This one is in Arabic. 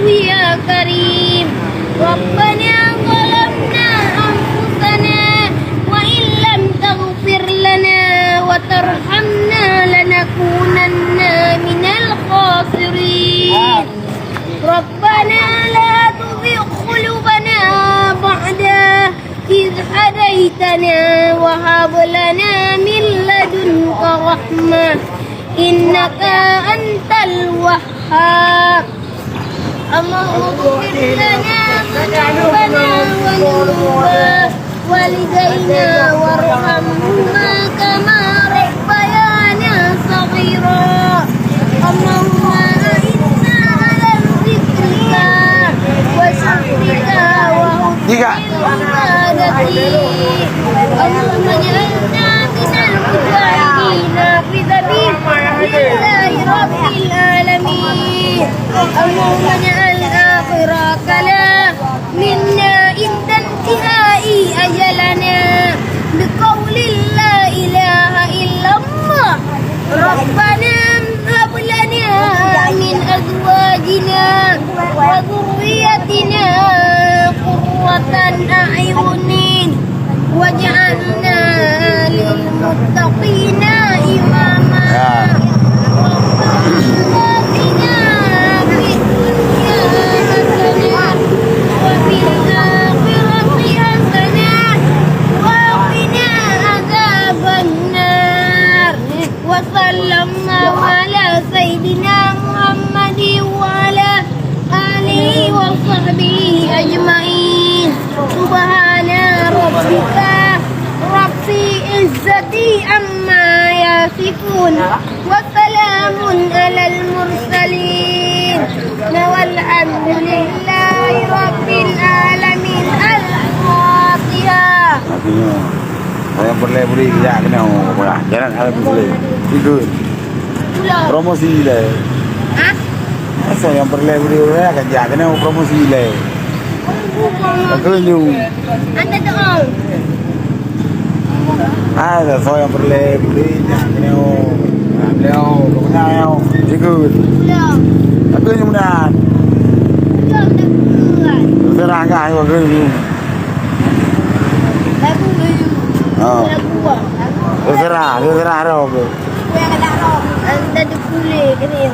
يا كريم ربنا ظلمنا أنفسنا وإن لم تغفر لنا وترحمنا لنكونن من الخاسرين ربنا لا تزغ قلوبنا بعد إذ هديتنا وهب لنا من لدنك رحمة إنك أنت الوهاب اللهم اغفر لنا ذنوبنا وذنوب والدينا وارحمهما كما ربيانا صغيرا اللهم أعنا على ذكرك وشكرك وحسن عبادتك اللهم اجعلنا من المجاهدين في سبيل الله رب العالمين اللهم اجعل آخر كلامنا عند انتهاء أجلنا بقول لا إله إلا الله ربنا هب لنا من أزواجنا وذريتنا قرة أعين واجعلنا للمتقين إماما وصلى الله على سيدنا محمد وعلى آله وصحبه أجمعين سبحان ربك رب العزة عما يصفون وسلام على المرسلين والحمد لله رب العالمين الفاتحة Saya boleh beri dia kena orang jalan hal boleh tidur promosi le saya yang boleh beri orang akan jaga kena promosi le aku ni anda doang saya yang boleh beri dia kena leo kena leo tidur aku ni mana serang kan aku ni lagu terserah roh. anda dipulih ni